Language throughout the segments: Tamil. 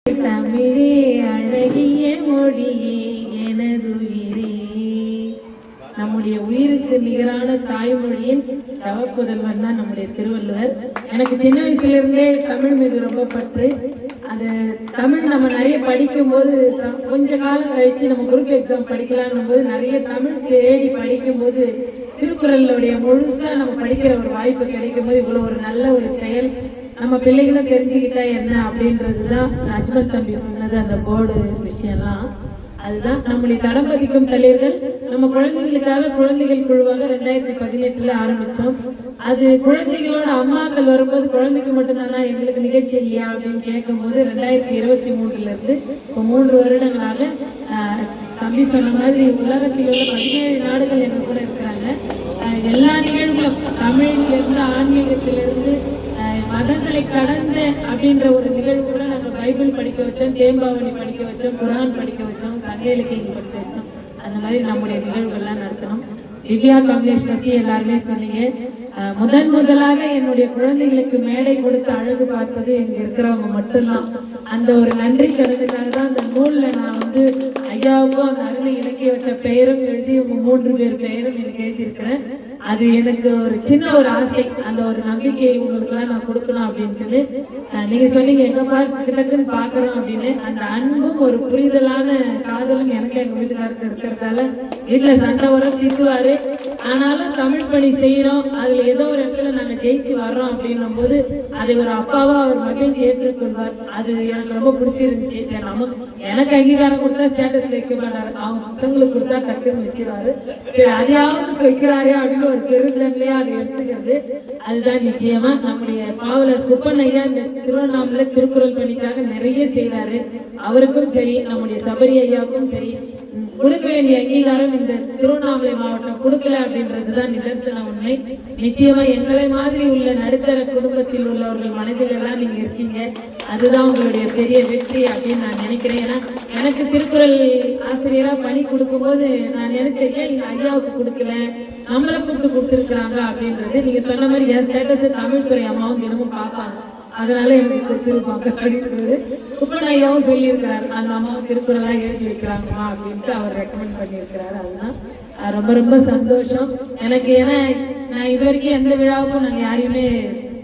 தமிழே அழகிய மொழியே எனதுயிரே. நம்முடைய உயிருக்கு நிகரான தாய்மொழியின் தவப்புதல்வன் தான் நம்முடைய திருவள்ளுவர். எனக்கு சின்ன வயசுல இருந்தே தமிழ் மீது ரொம்ப பற்று. அது தமிழ் நம்ம நிறைய படிக்கும் போது கொஞ்ச காலம் கழிச்சு நம்ம குரூப் எக்ஸாம் படிக்கலாம்னும் போது நிறைய தமிழ் தேடி படிக்கும் போது திருக்குறளுடைய முழுசா நம்ம படிக்கிற ஒரு வாய்ப்பு கிடைக்கும் போது இவ்வளவு ஒரு நல்ல ஒரு செயல் நம்ம பிள்ளைகளும் தெரிஞ்சுக்கிட்டா என்ன அப்படின்றதுதான் அஜ்மல் தம்பி சொன்னது. அந்த போர்டு விஷயம்லாம் அதுதான் நம்முடைய தடம் பதிக்கும் தலைவர்கள். நம்ம குழந்தைகளுக்காக குழந்தைகள் குழுவாக 2018 ஆரம்பிச்சோம். அது குழந்தைகளோட அம்மாக்கள் வரும்போது குழந்தைக்கு மட்டும்தானா எங்களுக்கு நிகழ்ச்சி இல்லையா அப்படின்னு கேட்கும் போது 2023 இருந்து இப்போ 3 வருடங்களாக தம்பி சொன்ன மாதிரி உலகத்தில் உள்ள 17 நாடுகள் எங்க கூட இருக்கிறாங்க. எல்லா நிகழ்வுகளும் தமிழிலிருந்து ஆன்மீகத்திலிருந்து மதங்களை கடந்த அப்படின்ற ஒரு நிகழ்வு கூட நாங்க பைபிள் படிக்க வச்சோம், தேம்பாவணி படிக்க வச்சோம், குரான் படிக்க வச்சோம், சங்க இலக்கியம் படிக்க வச்சோம். அந்த மாதிரி நம்முடைய நிகழ்வுகள்லாம் நடத்தணும். திவ்யா கமலேஷ் பத்தி எல்லாருமே சொன்னீங்க. முதலாக என்னுடைய குழந்தைகளுக்கு மேடை கொடுத்து அழகு பார்ப்பது இங்க இருக்கிறவங்க மட்டும்தான். அந்த ஒரு நன்றி கடனுக்காக தான் அந்த நூல்ல நான் ஐயாவுக்கும் அந்த அருளை இலக்கிய வட்ட பெயரும் எழுதி உங்க 3 பேர் பெயரும் எனக்கு எழுதியிருக்கிறேன். அது எனக்கு ஒரு சின்ன ஒரு ஆசை, அந்த ஒரு நம்பிக்கையை உங்களுக்கு எல்லாம் நான் கொடுக்கணும் அப்படின்ட்டு. நீங்க சொன்னீங்க எங்க கிட்டக்குன்னு பாக்குறோம் அப்படின்னு. அந்த அன்பும் ஒரு புரிதலான காதலும் எனக்கு எங்க வீட்டுக்காரருக்கு இருக்கிறதால வீட்டுல சண்டை வரும், திட்டுவாரு. ஆனாலும் தமிழ் பணி செய்யறோம், அதுல ஏதோ ஒரு இடத்துல நாங்க ஜெயிச்சு வர்றோம் அப்படின்னும் போது அதை ஒரு அப்பாவா அவர் மகிழ்ச்சி ஏற்றுக்கொள்வார். அது எனக்கு ரொம்ப பிடிச்சிருந்துச்சு. எனக்கு அங்கீகாரம் கொடுத்தா ஸ்டேட்டஸ்ல வைக்க மாட்டாரு, அவங்க பசங்களுக்கு கொடுத்தா டக்குன்னு வச்சிருவாரு. சரி அதையாவது வைக்கிறாரே அப்படின்னு ஒரு பெருந்தன்மையா அதை எடுத்துக்கிறது. அதுதான் நிச்சயமா நம்முடைய பாவலர் குப்பன் ஐயா இந்த திருவண்ணாமலை திருக்குறள் பணிக்காக நிறைய செய்யறாரு. அவருக்கும் சரி நம்முடைய சபரி ஐயாவுக்கும் சரி கொடுக்க வேண்டிய அங்கீகாரம் இந்த திருவண்ணாமலை மாவட்டம் கொடுக்கல அப்படின்றதுதான் நிதர்சன உண்மை. நிச்சயமா எங்களை மாதிரி உள்ள நடுத்தர குடும்பத்தில் உள்ளவர்கள் மனதில் எல்லாம் நீங்க இருக்கீங்க. அதுதான் உங்களுடைய பெரிய வெற்றி அப்படின்னு நான் நினைக்கிறேன். ஏன்னா எனக்கு திருக்குறள் ஆசிரியரா பணி கொடுக்கும் போது நான் நினைச்சேன் ஏன் இந்த ஐயாவுக்கு கொடுக்கல, நம்மளை கூப்பிட்டு கொடுத்துருக்காங்க அப்படின்றது. நீங்க சொன்ன மாதிரி என் ஸ்டேட்டஸ் தமிழ் துறை அம்மாவும் தினமும் பார்ப்பாங்க, அதனால எனக்கு கொடுத்துருப்பாங்க அப்படின்றது குப்பன் ஐயாவும் சொல்லியிருக்கிறாரு. அந்த அம்மாவும் திருக்குறளா எழுதி இருக்கிறாங்கம்மா அப்படின்ட்டு அவர் ரெக்கமெண்ட் பண்ணியிருக்கிறாரு. அதுதான் ரொம்ப ரொம்ப சந்தோஷம் எனக்கு. ஏன்னா நான் இது வரைக்கும் எந்த விழாவுக்கும் நாங்க யாரையுமே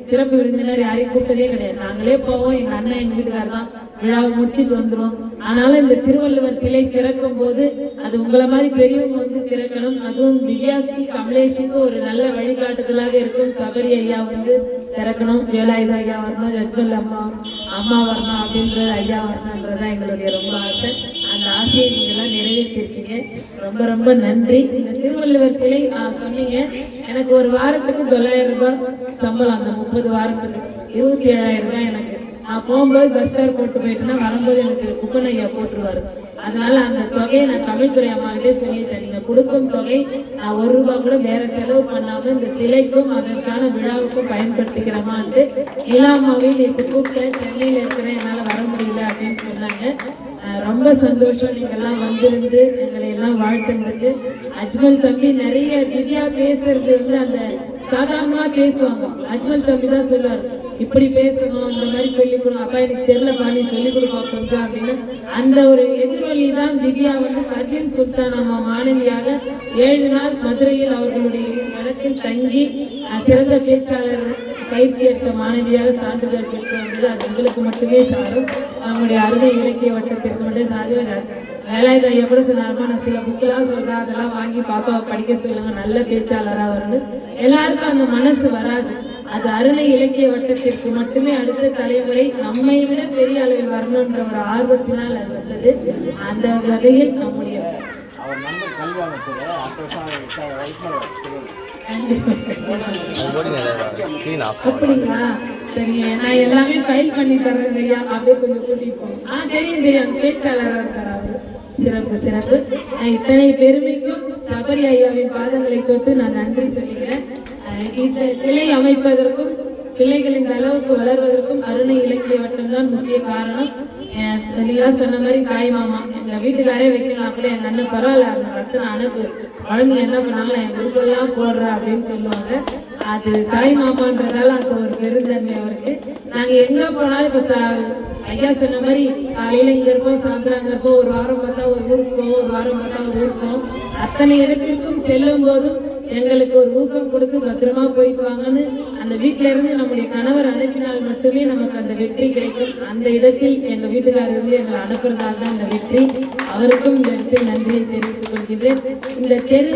சிறப்பு விருந்தினர் யாரையும் கூப்பிட்டதே கிடையாது. நாங்களே போவோம், எங்க அண்ணன் எங்க வீட்டுக்காரர் தான் விழாவை முடிச்சுட்டு வந்துடும். ஆனாலும் இந்த திருவள்ளுவர் சிலை திறக்கும் போது அது உங்களை மாதிரி பெரியவங்க திறக்கணும். அதுவும் திவ்யாஸ்ரீ கமலேஷுக்கு ஒரு நல்ல வழிகாட்டுதலாக இருக்கும். சபரி ஐயா திறக்கணும், வேலாயுத ஐயா வரணும், ஜட்வல் அம்மா வரணும் அப்படின்ற ஐயா வரணுன்றதான் எங்களுடைய ரொம்ப ஆசை. அந்த ஆசையை நீங்க எல்லாம் நிறைவேற்றிருக்கீங்க, ரொம்ப ரொம்ப நன்றி. இந்த திருவள்ளுவர் சிலை சொன்னீங்க, எனக்கு ஒரு வாரத்துக்கு 900 ரூபாய் சம்பளம், அந்த 30 வாரத்துக்கு 27,000 ரூபாய் எனக்கு. நான் போகும்போது பஸ் ஃபேர் போட்டு போயிட்டுனா வரும்போது எனக்கு குப்பன் ஐயா போட்டுருவாரு. அதனால அந்த தொகையை நான் தமிழ்துறை அம்மாவிட்டே சொல்லிட்டேன், நீங்க கொடுக்கும் தொகை நான் 1 ரூபாய் கூட வேற செலவு பண்ணாம இந்த சிலைக்கும் அதற்கான விழாவுக்கும் பயன்படுத்திக்கிறோமான்ட்டு இல்லாமவே நேற்று கூப்பிட்டேன். சென்னையில இருக்கிறேன், என்னால வர முடியல அப்படின்னு சொன்னாங்க. ரொம்ப சந்தோஷம் நீங்க எல்லாம் வந்திருந்து எங்களை எல்லாம் வாழ்த்துங்களுக்கு. அஜ்மல் தம்பி நிறைய திவ்யா பேசுறது அந்த சாதாரணமா பேசுவாங்க. அஜ்மல் தம்பி தான் சொல்லுவார், இப்படி பேசணும், இந்த மாதிரி சொல்லிக் கொடுங்க, அப்பா எனக்கு தெரியலப்பா நீ சொல்லிக் கொடுப்பா கொஞ்சம் அப்படின்னு. அந்த ஒரு எதிர்வழி தான் திவ்யா பர்வீன் சுல்தான் அம்மா மாணவியாக 7 நாள் மதுரையில் அவர்களுடைய இடத்தில் தங்கி சிறந்த பேச்சாளர் பயிற்சி எடுத்த மாணவியாக சான்றிதழ் பெற்று வந்தது. அது எங்களுக்கு மட்டுமே சாரும், நம்முடைய அருணை இலக்கிய வட்டத்திற்கு மட்டும் சாதிவார். வேலாயுத ஐயா கூட சொன்னாருமா, நான் சில புக்கெல்லாம் சொல்றேன், அதெல்லாம் வாங்கி பாப்பாவை படிக்க சொல்லுங்க, நல்ல பேச்சாளரா வரணும். எல்லாருக்கும் அந்த மனசு வராது. அது அருணை இலக்கிய வட்டத்திற்கு மட்டுமே அடுத்த தலைமுறை நம்மை விட பெரிய அளவில் வரணும்ன்ற ஒரு ஆர்வத்தினால் அது வந்தது. அந்த வகையில் நம்முடைய அப்படிங்களா, சரி நான் எல்லாமே ஃபைல் பண்ணி தர்றேன் ஐயா, அப்படியே கொஞ்சம் கூட்டிட்டு போங்க. தெரியும் பேச்சாளராக இருக்கார் அவரு. சிறப்பு சிறப்பு. இத்தனை பெருமைக்கும் சபரி ஐயாவின் பாதங்களை தொட்டு நான் நன்றி சொல்லிக்கிறேன். இந்த சிலை அமைப்பதற்கும் பிள்ளைகள் இந்த அளவுக்கு வளர்வதற்கும் அருணை இலக்கிய வட்டம் தான் முக்கிய காரணம். நீங்களா சொன்ன மாதிரி தாய் மாமா எங்க வீட்டுக்காரே வைக்கலாம் கூட, எங்க அண்ணன் பரவாயில்ல அந்த ரத்தன அனுப்பு குழந்தை என்ன பண்ணாலும் என் குரூப்பெல்லாம் போடுற அப்படின்னு சொல்லுவாங்க. அது தாய் மாமான்றதால அந்த ஒரு பெருந்தன்மை அவருக்கு. நாங்க எங்க போனாலும் இப்ப ஐயா சொன்ன மாதிரி காலையில இங்க இருப்போம், சாயந்தரம் அங்க இருப்போம், ஒரு வாரம் பார்த்தா ஒரு ஊருக்கு போவோம், ஒரு வாரம் பார்த்தா ஒரு ஊருக்கு போவோம். அத்தனை இடத்திற்கும் செல்லும் போதும் எங்களுக்கு ஒரு ஊக்கம் கொடுத்து பத்திரமா போயிட்டு வாங்கன்னு அந்த வீட்டில இருந்து நம்முடைய கணவர் அனுப்பினால் மட்டுமே நமக்கு அந்த வெற்றி கிடைக்கும். அந்த இடத்தில் எங்க வீட்டுக்காரர் இருந்து எங்களை அனுப்புறதால் தான் இந்த வெற்றி. அவருக்கும் இந்த இடத்தில் நன்றியை தெரிவித்துக் கொள்கிறேன். இந்த தெரு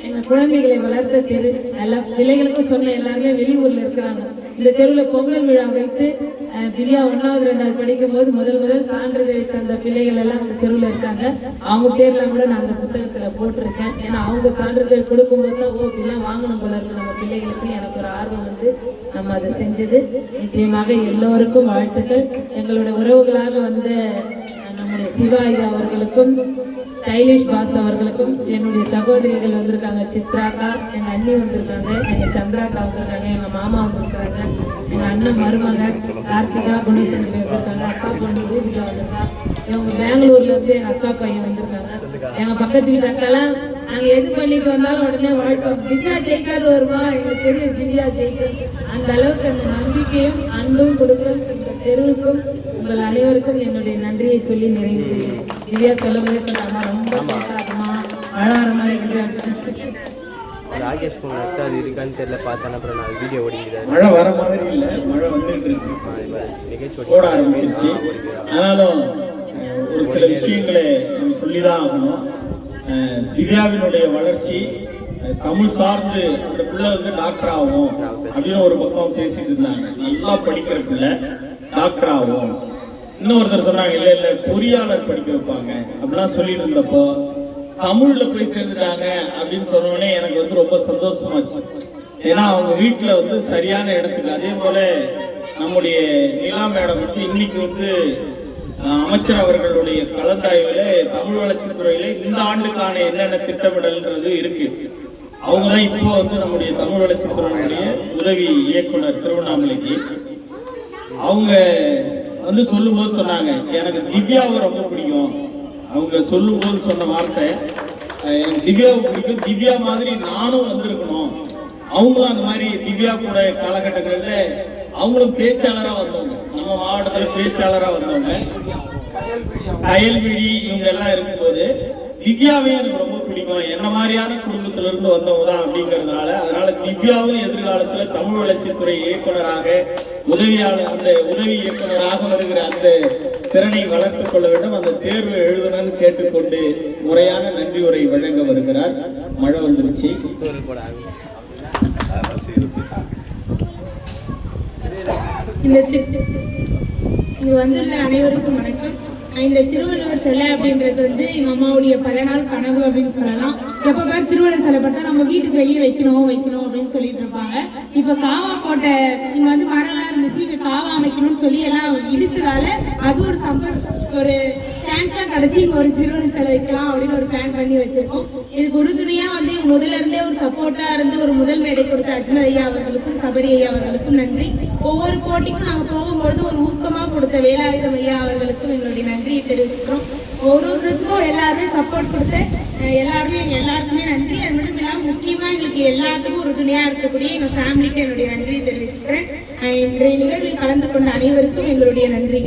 எங்க குழந்தைகளை வளர்த்த தெரு. எல்லா பிள்ளைகளுக்கும் சொன்ன எல்லாருமே வெளியூர்ல இருக்கிறாங்க. இந்த தெருவில் பொங்கல் விழா வைத்து திவ்யா 1வது 2வது படிக்கும் போது முதல் சான்றிதழ் தந்த பிள்ளைகள் எல்லாம் அந்த தெருவில் இருக்காங்க. அவங்க பேர்லாம் கூட நான் அந்த புத்தகத்துல போட்டிருக்கேன். ஏன்னா அவங்க சான்றிதழ் கொடுக்கும் போது தான் இப்படிலாம் வாங்கணும் போல இருக்கு நம்ம பிள்ளைகளுக்கு. எனக்கு ஒரு ஆர்வம் வந்து நம்ம அதை செஞ்சது. நிச்சயமாக எல்லோருக்கும் வாழ்த்துக்கள். எங்களுடைய உறவுகளாக வந்த நம்முடைய சிவா ஐயா அவர்களுக்கும், ஸ்டைலிஷ் பாஸ் அவர்களுக்கும், என்னுடைய சகோதரிகள் வந்திருக்காங்க, சித்ராக்கா, எங்க அண்ணி வந்திருக்காங்க, எங்க சந்திராக்கா வந்திருக்காங்க, எங்க மாமா வந்திருக்காங்க, எங்க அண்ணன் மருமக கார்த்திகா குணேசன் வந்திருக்காங்க, அக்கா பொண்ணு ரூபிகா வந்திருக்காங்க, இவங்க பெங்களூர்ல இருந்து எங்க அக்கா பையன் வந்திருக்காங்க. எங்க பக்கத்து வீட்டு அக்காலாம் நாங்க எது பண்ணிட்டு வந்தாலும் உடனே வாழ்த்தோம், திவ்யா ஜெயிக்காத வருமா, எங்களுக்கு தெரியும் திவ்யா ஜெயிக்கும். அந்த அளவுக்கு அந்த நம்பிக்கையும் அன்பும் கொடுக்கும். இந்த தெருவுக்கும் உங்கள் அனைவருக்கும் என்னுடைய நன்றியை சொல்லி நிறைவு செய்கிறேன். திவ்யா சொல்லும்போதே சொன்னாமா ரொம்ப பேசாதமா அழகார மாதிரி இருக்குது. ராகேஷ் குமார் அது இருக்கான்னு தெரியல, பார்த்தேன். அப்புறம் நான் வீடியோ ஓடிக்கிறேன். மழை வர மாதிரி இல்லை, மழை வந்துட்டு இருக்கு, நிகழ்ச்சி ஓட ஆரம்பிச்சிருச்சு. ஆனாலும் ஒரு சில விஷயங்களை நம்ம சொல்லிதான் ஆகணும். திவ்யாவினுடைய வளர்ச்சி தமிழ் சார்ந்து அந்த பிள்ளை வந்து டாக்டர் ஆகும் அப்படின்னு ஒரு பக்கம் பேசிட்டு இருந்தாங்க. நல்லா படிக்கிற பிள்ளை டாக்டர் ஆகும். இன்னொருத்தர் சொன்னாங்க இல்ல இல்ல பொறியாளர் படிக்க வைப்பாங்க அப்படிலாம் சொல்லிட்டு இருந்தப்போ தமிழ்ல போய் சேர்ந்துட்டாங்க அப்படின்னு சொன்னோடனே எனக்கு வந்து ரொம்ப சந்தோஷமாச்சு. ஏன்னா அவங்க வீட்டுல வந்து சரியான இடத்துக்கு. அதே போல நம்முடைய நிலா மேடம் வந்து இன்னைக்கு வந்து அமைச்சர் அவர்களுடைய கலந்தாய்வுல தமிழ் வளர்ச்சித்துறையில இந்த ஆண்டுக்கான என்னென்ன திட்டமிடல்ன்றது இருக்கு. அவங்கதான் இப்போ வந்து நம்முடைய தமிழ் வளர்ச்சித்துறையினுடைய உதவி இயக்குனர் திருவண்ணாமலைக்கு. அவங்க வந்து சொல்லும் போது சொன்னாங்க எனக்கு திவ்யாவை ரொம்ப பிடிக்கும். அவங்க சொல்லும் போது சொன்ன வார்த்தை எனக்கு திவ்யாவை பிடிக்கும், திவ்யா மாதிரி நானும் வந்திருக்கணும். அவங்களும் அந்த மாதிரி திவ்யா கூட காலகட்டங்கள்ல அவங்களும் பேச்சாளரா வந்தவங்க, நம்ம மாவட்டத்துல பேச்சாளரா வந்தவங்க. கயல்விழி இவங்க எல்லாம் இருக்கும்போது திவ்யாவையும் எனக்கு ரொம்ப பிடிக்கும், என்ன மாதிரியான குடும்பத்தில இருந்து வந்தவங்க தான் அப்படிங்கறதுனால அதனால திவ்யாவும் எதிர்காலத்துல தமிழ் வளர்ச்சித்துறை இயக்குநராக உதவியாளர் அந்த உதவி இயக்குநராக வருகிற அந்த திறனை வளர்த்துக் கொள்ள வேண்டும். அந்த தேர்வு எழுதணும்னு கேட்டுக்கொண்டு முறையான நன்றி உரை வழங்க வருகிறார். மழை வந்துருச்சு. இங்க வந்துள்ள அனைவருக்கும் வணக்கம். இந்த திருவள்ளுவர் சிலை அப்படின்றது வந்து எங்க அம்மாவுடைய பல நாள் கனவு அப்படின்னு சொல்லலாம். எப்ப பாரு திருவள்ளுவர் சிலை பார்த்தா நம்ம வீட்டுக்கு வெளியே வைக்கணும் அப்படின்னு சொல்லிட்டு இருப்பாங்க. இப்ப காவா கோட்டை இங்க வந்து மரம்லாம் இருந்துச்சு, இங்க காவா அமைக்கணும்னு சொல்லி எல்லாம் இடிச்சதால அது ஒரு சான்ஸா கிடைச்சி இங்க ஒரு திருவள்ளுவர் சிலை வைக்கலாம் அப்படின்னு ஒரு பிளான் பண்ணி வச்சிருக்கோம். இதுக்கு உறுதுணையா வந்து முதல்ல இருந்தே ஒரு சப்போர்ட்டா இருந்து ஒரு முதல் மேடை கொடுத்த அஜ்மர் ஐயா அவர்களுக்கும் சபரி ஐயா அவர்களுக்கும் நன்றி. ஒவ்வொரு போட்டிக்கும் நாங்க போகும்போது ஒரு ஊக்கமா கொடுத்த வேலாயுதம் ஐயா அவர்களுக்கும் எங்களுடைய நன்றியை தெரிவிச்சுக்கிறோம். ஒவ்வொருத்தருக்கும் எல்லாருமே சப்போர்ட் கொடுத்து எல்லாருக்குமே நன்றி. அது மட்டும் இல்லாம முக்கியமா எங்களுக்கு எல்லாத்துக்கும் ஒரு துணையா இருக்கக்கூடிய எங்க ஃபேமிலிக்கு என்னுடைய நன்றியை தெரிவிச்சுக்கிறேன். இன்றைய நிகழ்வில் கலந்து கொண்ட அனைவருக்கும் எங்களுடைய நன்றி.